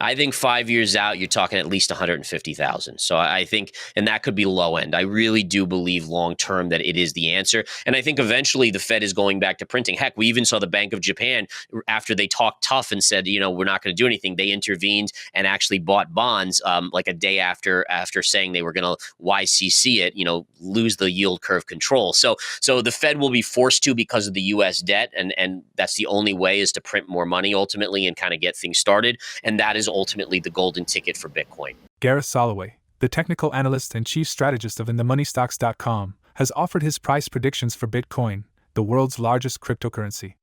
I think 5 years out, you're talking at least 150,000. So I think, and that could be low end. I really do believe long term that it is the answer. And I think eventually the Fed is going back to printing. Heck, we even saw the Bank of Japan, after they talked tough and said, we're not going to do anything, they intervened and actually bought bonds like a day after saying they were going to YCC it, lose the yield curve control. So the Fed will be forced to because of the U.S. debt, and that's the only way, is to print more money ultimately and kind of get things started. And that is ultimately the golden ticket for Bitcoin. Gareth Soloway, the technical analyst and chief strategist of InTheMoneyStocks.com, has offered his price predictions for Bitcoin, the world's largest cryptocurrency.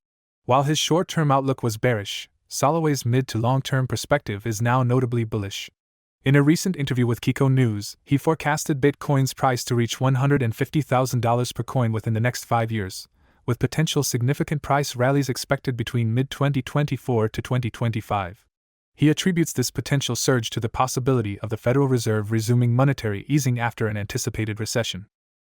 While his short-term outlook was bearish, Soloway's mid- to long-term perspective is now notably bullish. In a recent interview with Kitco News, he forecasted Bitcoin's price to reach $150,000 per coin within the next 5 years, with potential significant price rallies expected between mid-2024 to 2025. He attributes this potential surge to the possibility of the Federal Reserve resuming monetary easing after an anticipated recession.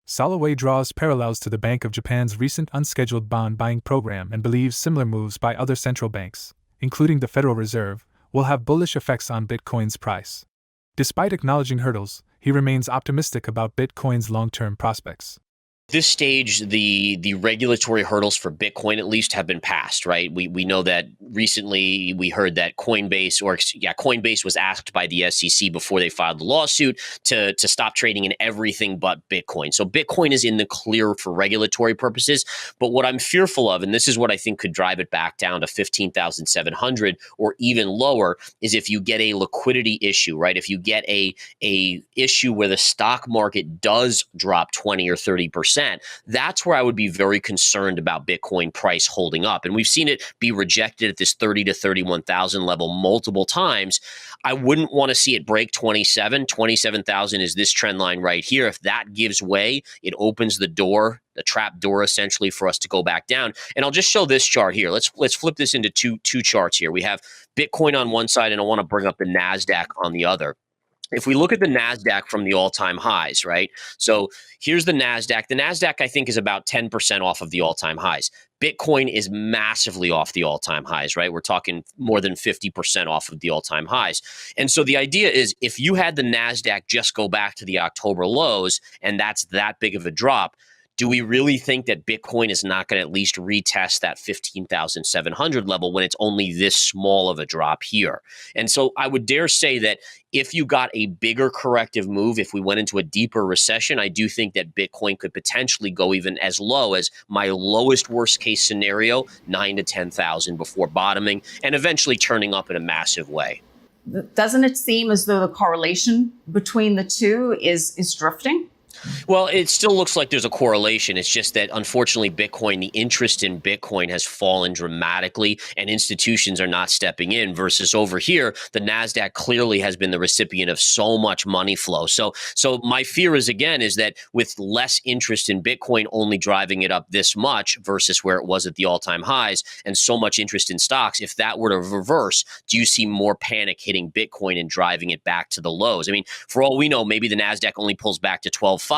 Soloway draws parallels to the Bank of Japan's recent unscheduled bond buying program and believes similar moves by other central banks, including the Federal Reserve, will have bullish effects on Bitcoin's price. Despite acknowledging hurdles, he remains optimistic about Bitcoin's long-term prospects. At this stage, the regulatory hurdles for Bitcoin at least have been passed, right? We know that recently we heard that Coinbase was asked by the SEC before they filed the lawsuit to stop trading in everything but Bitcoin. So Bitcoin is in the clear for regulatory purposes. But what I'm fearful of, and this is what I think could drive it back down to 15,700 or even lower, is if you get a liquidity issue, right? If you get a issue where the stock market does drop 20 or 30%, that's where I would be very concerned about Bitcoin price holding up. And we've seen it be rejected at this 30 to 31,000 level multiple times. I wouldn't want to see it break 27,000 is this trend line right here. If that gives way, it opens the door, the trap door essentially, for us to go back down. And I'll just show this chart here. Let's flip this into two charts here. We have Bitcoin on one side, and I want to bring up the NASDAQ on the other. If we look at the NASDAQ from the all-time highs, right? So here's the NASDAQ. The NASDAQ, I think, is about 10% off of the all-time highs. Bitcoin is massively off the all-time highs, right? We're talking more than 50% off of the all-time highs. And so the idea is, if you had the NASDAQ just go back to the October lows, and that's that big of a drop, do we really think that Bitcoin is not going to at least retest that 15,700 level when it's only this small of a drop here? And so I would dare say that if you got a bigger corrective move, if we went into a deeper recession, I do think that Bitcoin could potentially go even as low as my lowest worst case scenario, 9 to 10,000 before bottoming and eventually turning up in a massive way. Doesn't it seem as though the correlation between the two is drifting? Well, it still looks like there's a correlation. It's just that, unfortunately, the interest in Bitcoin has fallen dramatically, and institutions are not stepping in, versus over here, the NASDAQ clearly has been the recipient of so much money flow. So my fear is that with less interest in Bitcoin only driving it up this much versus where it was at the all-time highs, and so much interest in stocks, if that were to reverse, do you see more panic hitting Bitcoin and driving it back to the lows? I mean, for all we know, maybe the NASDAQ only pulls back to 12.5,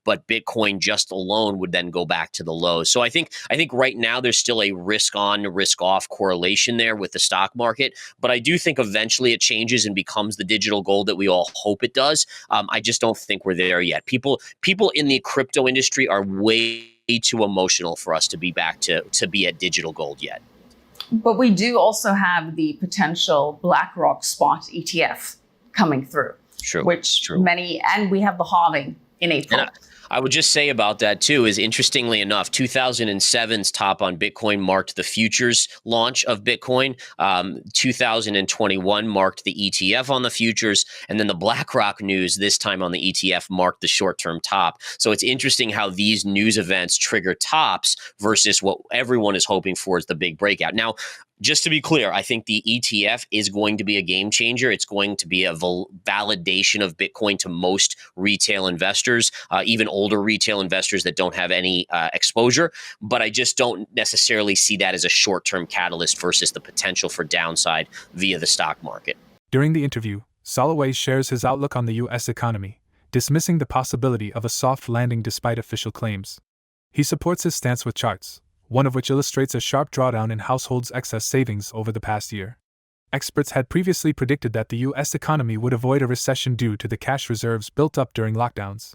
but Bitcoin just alone would then go back to the lows. So I think right now there's still a risk on, risk off correlation there with the stock market. But I do think eventually it changes and becomes the digital gold that we all hope it does. I just don't think we're there yet. People in the crypto industry are way too emotional for us to be back to be at digital gold yet. But we do also have the potential BlackRock spot ETF coming through. True. And we have the halving in April. And I would just say about that too is, interestingly enough, 2007's top on Bitcoin marked the futures launch of Bitcoin. 2021 marked the ETF on the futures, and then the BlackRock news this time on the ETF marked the short-term top. So it's interesting how these news events trigger tops versus what everyone is hoping for is the big breakout. Now, just to be clear, I think the ETF is going to be a game changer. It's going to be a validation of Bitcoin to most retail investors, even older retail investors that don't have any exposure. But I just don't necessarily see that as a short-term catalyst versus the potential for downside via the stock market. During the interview, Soloway shares his outlook on the U.S. economy, dismissing the possibility of a soft landing despite official claims. He supports his stance with charts, one of which illustrates a sharp drawdown in households' excess savings over the past year. Experts had previously predicted that the U.S. economy would avoid a recession due to the cash reserves built up during lockdowns.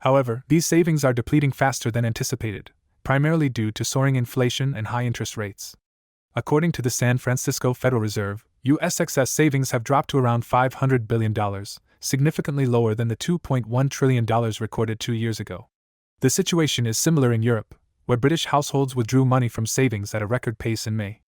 However, these savings are depleting faster than anticipated, primarily due to soaring inflation and high interest rates. According to the San Francisco Federal Reserve, U.S. excess savings have dropped to around $500 billion, significantly lower than the $2.1 trillion recorded 2 years ago. The situation is similar in Europe, where British households withdrew money from savings at a record pace in May.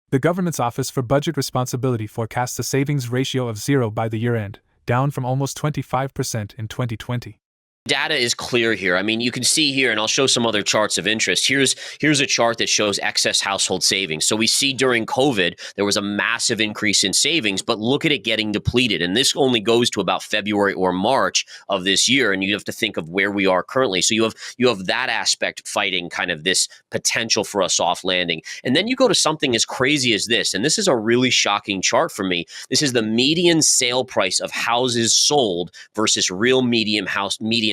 The government's Office for Budget Responsibility forecasts a savings ratio of 0 by the year-end, down from almost 25% in 2020. Data is clear here. I mean, you can see here, and I'll show some other charts of interest. Here's a chart that shows excess household savings. So we see during COVID, there was a massive increase in savings, but look at it getting depleted. And this only goes to about February or March of this year. And you have to think of where we are currently. So you have that aspect fighting kind of this potential for a soft landing. And then you go to something as crazy as this. And this is a really shocking chart for me. This is the median sale price of houses sold versus real median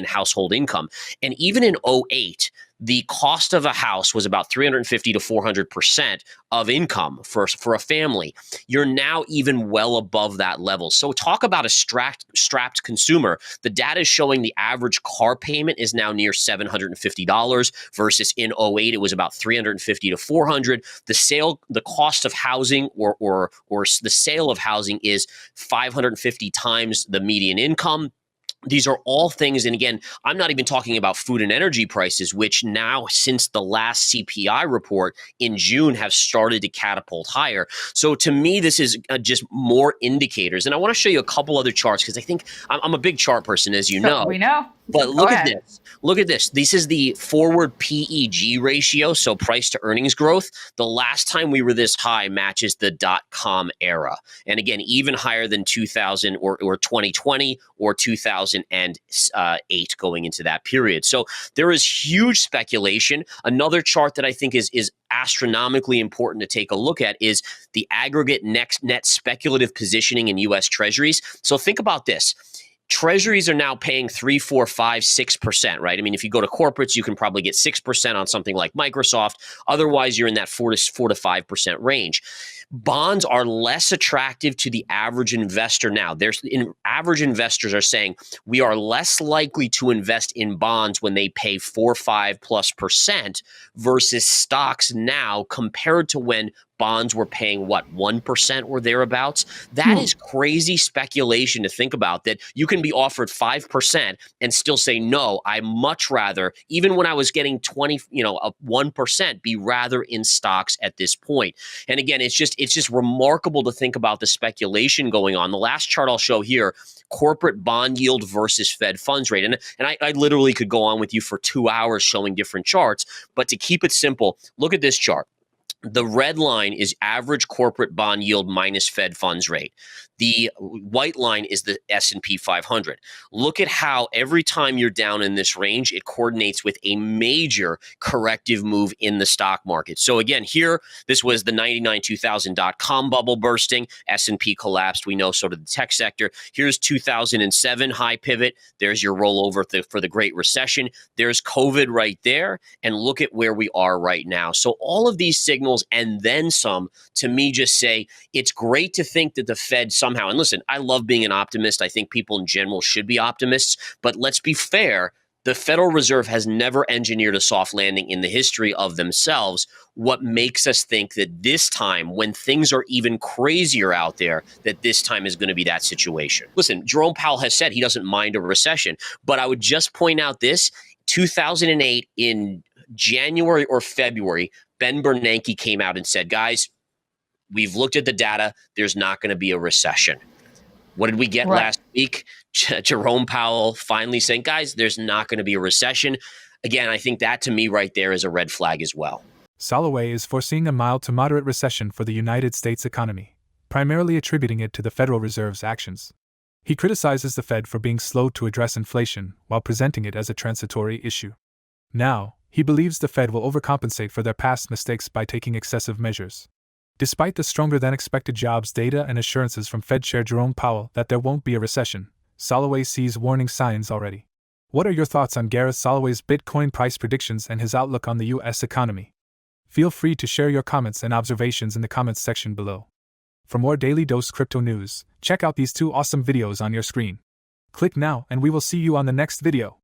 household income. And even in 2008, the cost of a house was about 350 to 400% of income for a family. You're now even well above that level. So talk about a strapped consumer. The data is showing the average car payment is now near $750 versus in 2008 it was about 350 to 400. The cost of housing or the sale of housing is 550 times the median income. These are all things, and again, I'm not even talking about food and energy prices, which now, since the last CPI report in June, have started to catapult higher. So to me, this is just more indicators. And I want to show you a couple other charts because I think I'm a big chart person, as you know. We know. But look at this. Look at this. This is the forward PEG ratio, so price to earnings growth. The last time we were this high matches the dot-com era. And again, even higher than 2000 or 2020 or 2008 going into that period. So there is huge speculation. Another chart that I think is astronomically important to take a look at is the aggregate net speculative positioning in U.S. Treasuries. So think about this. Treasuries are now paying 3, 4, 5, 6%, right? I mean, if you go to corporates, you can probably get 6% on something like Microsoft. Otherwise, you're in that 4 to 5% range. Bonds are less attractive to the average investor now. Average investors are saying we are less likely to invest in bonds when they pay 4, 5+% versus stocks now compared to when bonds were paying, 1% or thereabouts. That is crazy speculation to think about, that you can be offered 5% and still say, no, I much rather, even when I was getting 1%, be rather in stocks at this point. And again, it's just remarkable to think about the speculation going on. The last chart I'll show here, corporate bond yield versus Fed funds rate. And I literally could go on with you for 2 hours showing different charts, but to keep it simple, look at this chart. The red line is average corporate bond yield minus Fed funds rate. The white line is the S&P 500. Look at how every time you're down in this range, it coordinates with a major corrective move in the stock market. So again, here, this was the 99-2000 dot-com bubble bursting. S&P collapsed. We know sort of the tech sector. Here's 2007 high pivot. There's your rollover for the Great Recession. There's COVID right there. And look at where we are right now. So all of these signals and then some, to me, just say it's great to think that the Fed somehow, and listen, I love being an optimist. I think people in general should be optimists, but let's be fair. The Federal Reserve has never engineered a soft landing in the history of themselves. What makes us think that this time, when things are even crazier out there, that this time is going to be that situation? Listen, Jerome Powell has said he doesn't mind a recession, but I would just point out this, 2008 in January or February, Ben Bernanke came out and said, guys, we've looked at the data. There's not going to be a recession. What did we get last week? Jerome Powell finally saying, guys, there's not going to be a recession. Again, I think that to me right there is a red flag as well. Soloway is foreseeing a mild to moderate recession for the United States economy, primarily attributing it to the Federal Reserve's actions. He criticizes the Fed for being slow to address inflation while presenting it as a transitory issue. Now, he believes the Fed will overcompensate for their past mistakes by taking excessive measures. Despite the stronger-than-expected jobs data and assurances from Fed Chair Jerome Powell that there won't be a recession, Soloway sees warning signs already. What are your thoughts on Gareth Soloway's Bitcoin price predictions and his outlook on the U.S. economy? Feel free to share your comments and observations in the comments section below. For more daily dose crypto news, check out these 2 awesome videos on your screen. Click now and we will see you on the next video.